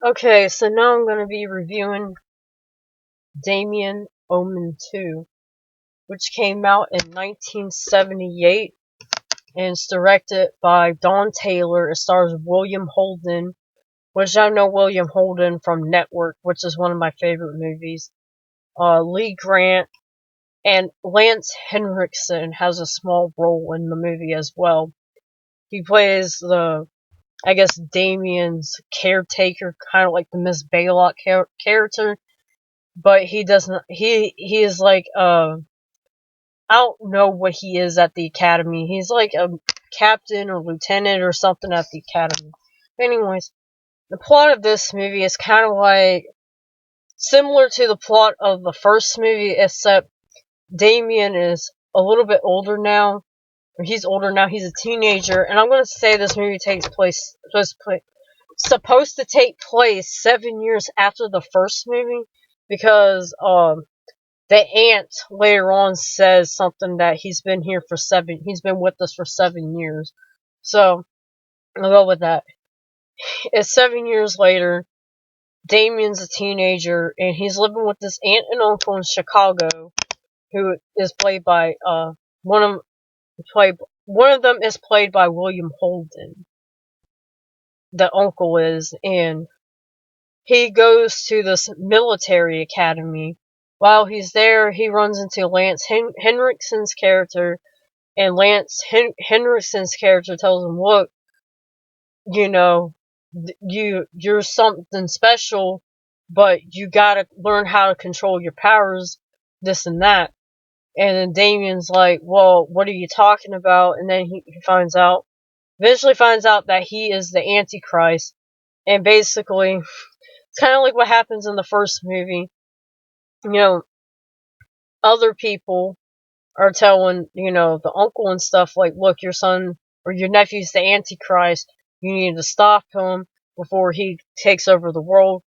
Okay, so now I'm going to be reviewing Damien Omen II, which came out in 1978 and it's directed by Don Taylor. It stars William Holden, which I know William Holden from Network, which is one of my favorite movies. Lee Grant and Lance Henriksen has a small role in the movie as well. He plays Damien's caretaker, kind of like the Miss Baylock character. But he doesn't. He is like I don't know what he is at the academy. He's like a captain or lieutenant or something at the academy. Anyways, the plot of this movie is kind of like similar to the plot of the first movie, except Damien is a little bit older now. Or he's older now. He's a teenager, and I'm gonna say this movie supposed to take place 7 years after the first movie because the aunt later on says something that he's been with us for 7 years. So, I'll go with that. It's 7 years later. Damien's a teenager, and he's living with this aunt and uncle in Chicago, who is played by, one of, one of them is played by William Holden. The uncle is, and he goes to this military academy. While he's there, he runs into Lance Henriksen's character, and Lance Henriksen's character tells him, "Look, you know, you're something special, but you gotta learn how to control your powers, this and that." And then Damien's like, "Well, what are you talking about?" And then he eventually finds out that he is the Antichrist, and basically, it's kind of like what happens in the first movie. You know, other people are telling, the uncle and stuff like, "Look, your son or your nephew's the Antichrist. You need to stop him before he takes over the world."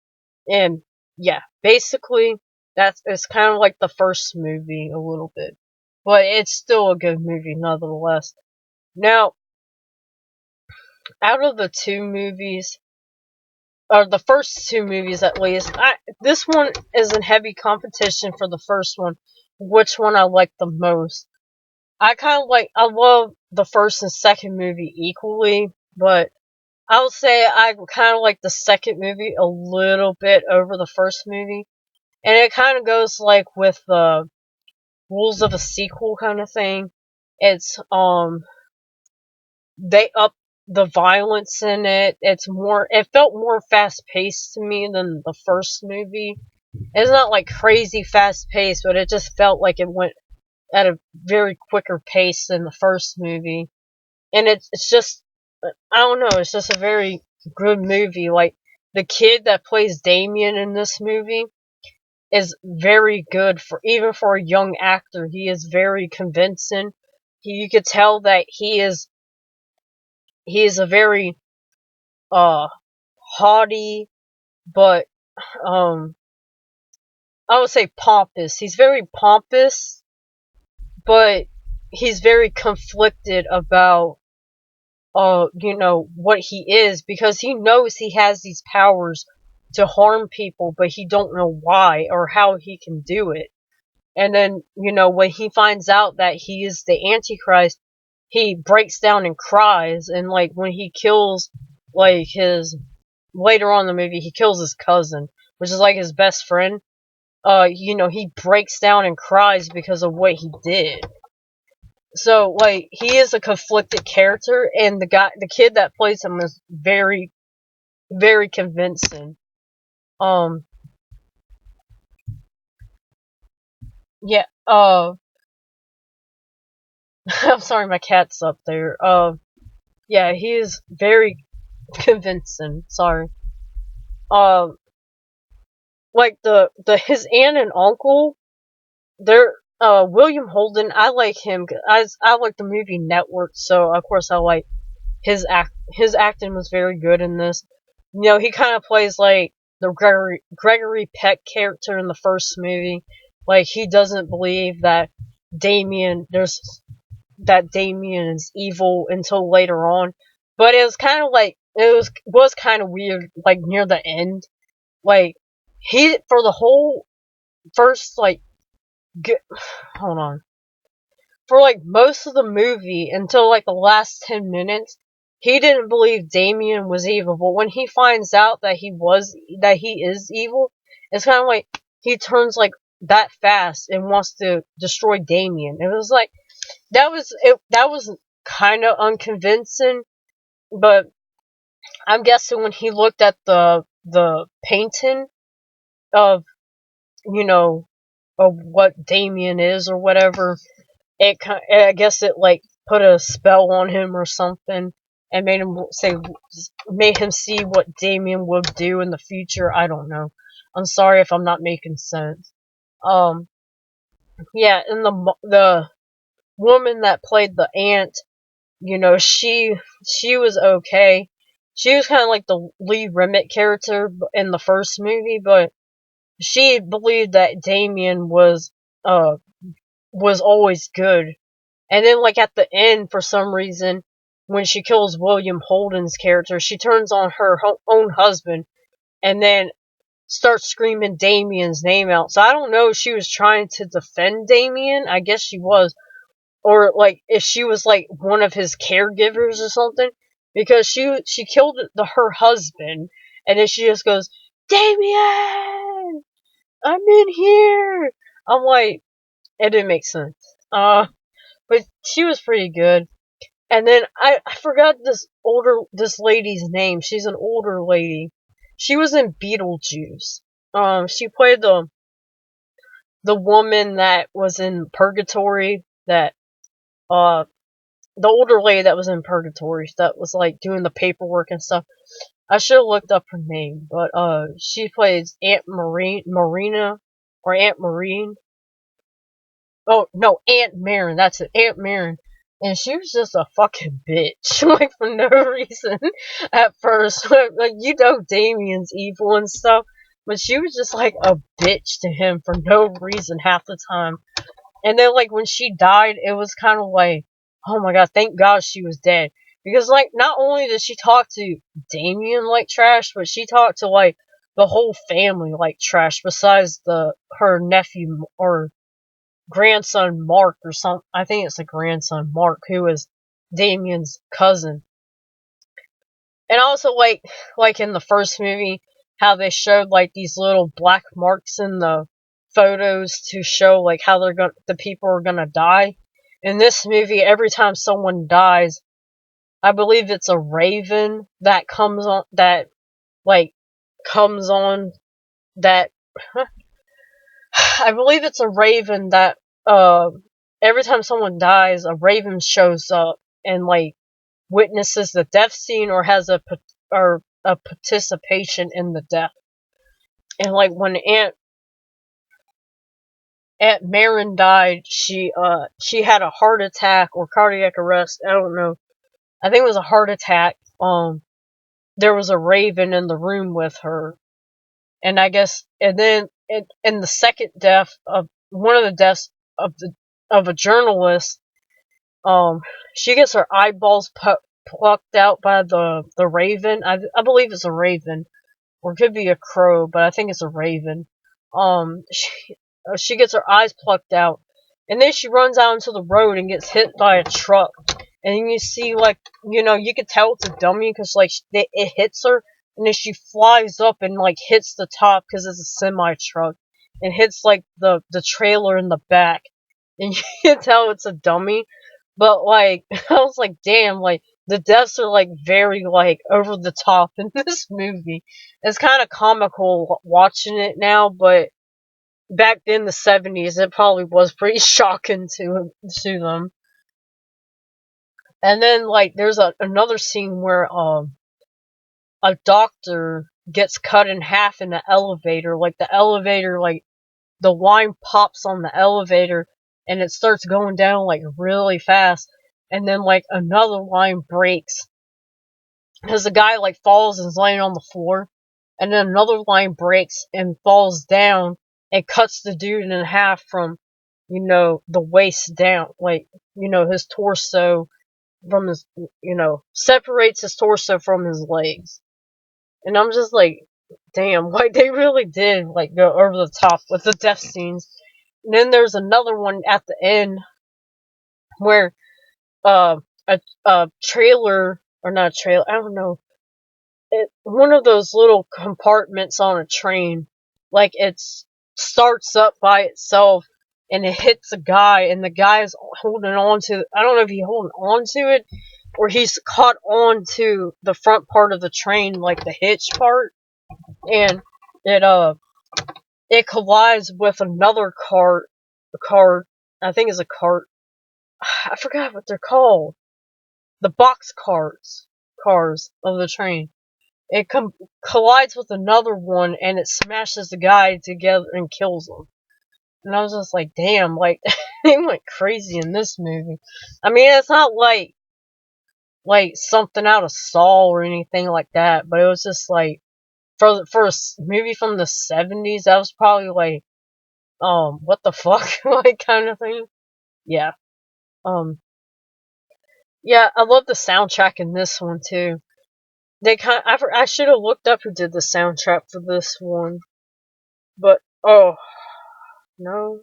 And yeah, basically, it's kind of like the first movie a little bit. But it's still a good movie nonetheless. Now, out of the two movies, or the first two movies at least, this one is in heavy competition for the first one, which one I like the most. I love the first and second movie equally, but I would say I kind of like the second movie a little bit over the first movie. And it kind of goes like with the rules of a sequel kind of thing. It's, they up the violence in it. It felt more fast paced to me than the first movie. It's not like crazy fast paced, but it just felt like it went at a very quicker pace than the first movie. And it's just, I don't know, it's just a very good movie. Like, the kid that plays Damien in this movie is very good even for a young actor. He is very convincing. You could tell that he is a very, haughty, but, I would say pompous. He's very pompous, but he's very conflicted about what he is, because he knows he has these powers to harm people, but he don't know why or how he can do it. And then, when he finds out that he is the Antichrist, he breaks down and cries. And like when he kills later on in the movie, he kills his cousin, which is like his best friend. He breaks down and cries because of what he did. So, like, he is a conflicted character, and the kid that plays him is very, very convincing. Um, yeah, I'm sorry, my cat's up there. Yeah, he is very convincing. Sorry. Um, like his aunt and uncle, they're, William Holden, I like him. I like the movie Network, so of course I like his acting was very good in this. He kind of plays like the Gregory Peck character in the first movie. Like, he doesn't believe that Damien is evil until later on. But it was kind of like it was kind of weird, like near the end. Like he for the whole first like hold on, for like most of the movie until like the last 10 minutes, he didn't believe Damien was evil. But when he finds out that he is evil, it's kind of like he turns like that fast and wants to destroy Damien. It was like that was kind of unconvincing, but I'm guessing when he looked at the painting of you know of what Damien is or whatever, I guess it like put a spell on him or something and made him see what Damien would do in the future. I don't know. I'm sorry if I'm not making sense. Um, yeah, and the woman that played the aunt, she was okay. She was kind of like the Lee Remick character in the first movie, but she believed that Damien uh was always good. And then, like, at the end, for some reason, when she kills William Holden's character, she turns on her own husband and then starts screaming Damien's name out. So I don't know if she was trying to defend Damien. I guess she was. Or, like, if she was, like, one of his caregivers or something. Because she killed her husband. And then she just goes, Damien! I'm in here! I'm like, it didn't make sense. But she was pretty good. And then I forgot this lady's name. She's an older lady. She was in Beetlejuice. She played the woman that was in Purgatory. Uh the older lady that was in Purgatory that was like doing the paperwork and stuff. I should have looked up her name, but she plays Marina or Aunt Marine. Oh, no, Aunt Marin, that's it, Aunt Marin. And she was just a fucking bitch, like, for no reason at first. Like, Damien's evil and stuff, but she was just, like, a bitch to him for no reason half the time. And then, like, when she died, it was kind of like, oh my god, thank God she was dead. Because, like, not only did she talk to Damien like trash, but she talked to, like, the whole family like trash, besides her nephew, or grandson Mark or something. I think it's a grandson Mark, who is Damien's cousin. And also, like in the first movie, how they showed like these little black marks in the photos to show like how the people are gonna die. In this movie, every time someone dies, I believe it's a raven that like comes on that I believe it's a raven that every time someone dies, a raven shows up and like witnesses the death scene or has a participation in the death. And like when Aunt Marin died, she had a heart attack or cardiac arrest. I don't know. I think it was a heart attack. There was a raven in the room with her, and I guess, and then in the second death of one of the deaths of a journalist, she gets her eyeballs plucked out by the raven. I believe it's a raven, or it could be a crow, but I think it's a raven. She gets her eyes plucked out, and then she runs out into the road and gets hit by a truck. And you see, like, you can tell it's a dummy because like it hits her, and then she flies up and like hits the top because it's a semi truck, and hits like the trailer in the back, and you can tell it's a dummy. But like, I was like, damn, like the deaths are like very like over the top in this movie. It's kind of comical watching it now, but back in the 70s, it probably was pretty shocking to them. And then like there's another scene where a doctor gets cut in half in the elevator. Like the elevator, like the line pops on the elevator and it starts going down like really fast, and then like another line breaks because the guy like falls and is laying on the floor, and then another line breaks and falls down and cuts the dude in half from the waist down, like his torso from his, separates his torso from his legs. And I'm just like, damn, like they really did like go over the top with the death scenes. And then there's another one at the end where uh, a trailer, or not a trailer, I don't know, one of those little compartments on a train, like it starts up by itself and it hits a guy, and the guy is holding on to, I don't know if he's holding on to it or he's caught on to the front part of the train, like the hitch part, and it it collides with another cart, I think it's a cart, I forgot what they're called, the box cars of the train. It collides with another one and it smashes the guy together and kills him. And I was just like, damn, like they went crazy in this movie. I mean, it's not like something out of Saw or anything like that, but it was just like for a movie from the 70s, that was probably like what the fuck like kind of thing. Yeah. Um yeah, I love the soundtrack in this one too. I should have looked up who did the soundtrack for this one. But oh no.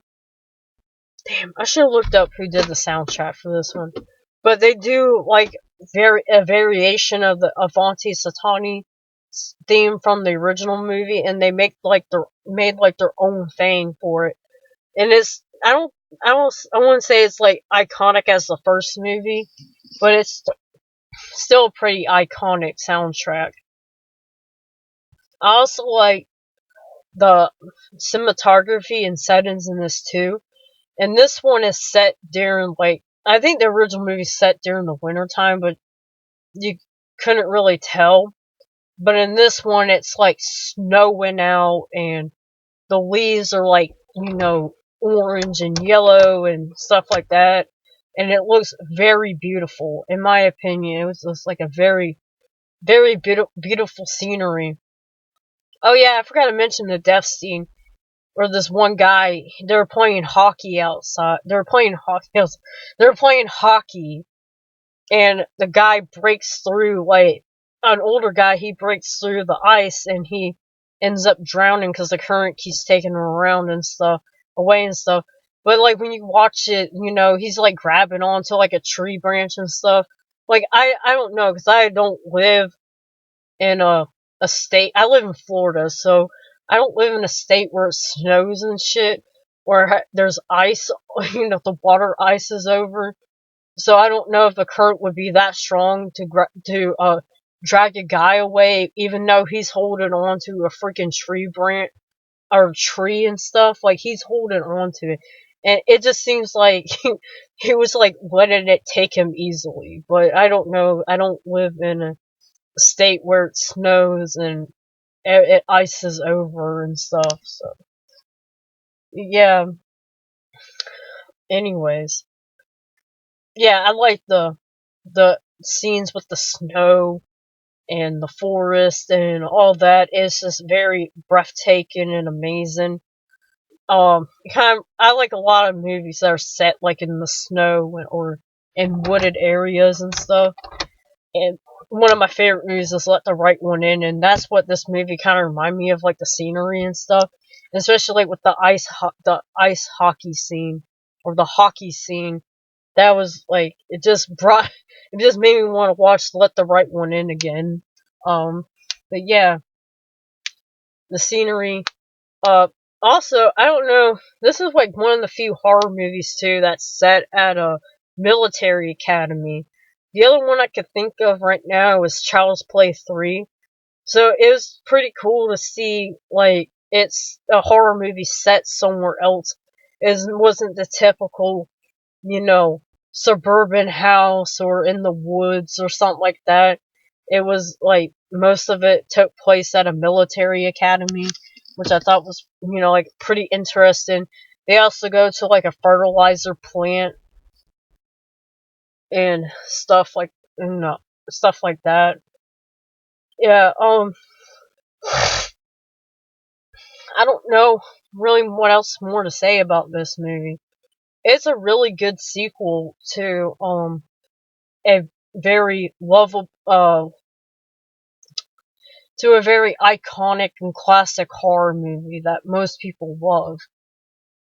Damn, I should have looked up who did the soundtrack for this one. But they do like a variation of the Avanti Satani theme from the original movie, and they made like their own thing for it. And it's I wouldn't say it's like iconic as the first movie, but it's still a pretty iconic soundtrack. I also like the cinematography and settings in this too. And this one is set during, like, I think the original movie set during the winter time, but you couldn't really tell. But in this one, it's like snowing out, and the leaves are like, orange and yellow and stuff like that. And it looks very beautiful, in my opinion. It was just like a very, very beautiful scenery. Oh yeah, I forgot to mention the death scene where this one guy, they were playing hockey outside. They were playing hockey, and the guy breaks through, like an older guy. He breaks through the ice, and he ends up drowning because the current keeps taking him around and stuff, away and stuff. But like when you watch it, he's like grabbing onto like a tree branch and stuff. Like I don't know, because I don't live in a state. I live in Florida, so I don't live in a state where it snows and shit, where there's ice. The water ices over. So I don't know if the current would be that strong to drag a guy away, even though he's holding on to a freaking tree branch or tree and stuff. Like he's holding on to it, and it just seems like he was like letting it take him easily. But I don't know. I don't live in a state where it snows and it ices over and stuff. So yeah. Anyways, yeah, I like the scenes with the snow and the forest and all that. It's just very breathtaking and amazing. I like a lot of movies that are set like in the snow or in wooded areas and stuff. And one of my favorite movies is Let the Right One In, and that's what this movie kind of reminded me of, like the scenery and stuff, and especially like with the ice hockey scene or the hockey scene. That was like it just made me want to watch Let the Right One In again. But yeah, the scenery. Uh, Also, I don't know. This is like one of the few horror movies too that's set at a military academy. The other one I could think of right now is Child's Play 3. So it was pretty cool to see, like, it's a horror movie set somewhere else. It wasn't the typical, you know, suburban house or in the woods or something like that. It was like most of it took place at a military academy, which I thought was, like pretty interesting. They also go to like a fertilizer plant and stuff like that. Yeah, I don't know really what else more to say about this movie. It's a really good sequel to a very lovable, to a very iconic and classic horror movie that most people love.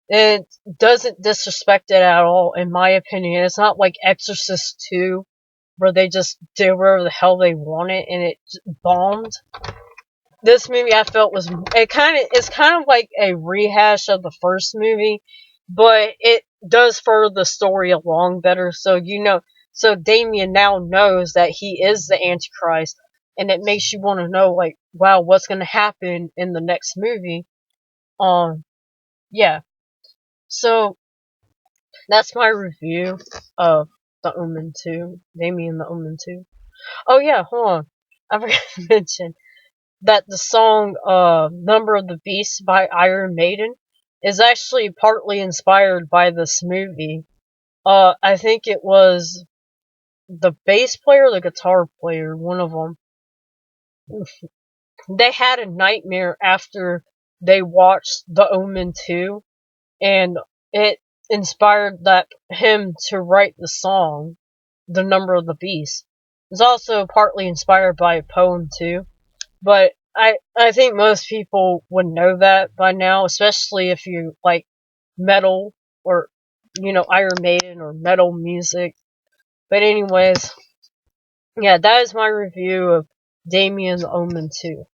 It doesn't disrespect it at all, in my opinion. It's not like Exorcist 2, where they just did whatever the hell they wanted and it bombed. This movie I felt was it's kind of like a rehash of the first movie, but it does further the story along better. So Damien now knows that he is the Antichrist, and it makes you want to know, like, wow, what's going to happen in the next movie? Yeah. So that's my review of the Omen 2, Damien the Omen 2. Oh yeah, hold on, I forgot to mention that the song Number of the Beast by Iron Maiden is actually partly inspired by this movie. I think it was the bass player or the guitar player, one of them. They had a nightmare after they watched The Omen 2, and it inspired him to write the song, The Number of the Beast. It's also partly inspired by a poem too. But I think most people would know that by now, especially if you like metal or, Iron Maiden or metal music. But anyways, yeah, that is my review of Damien the Omen 2.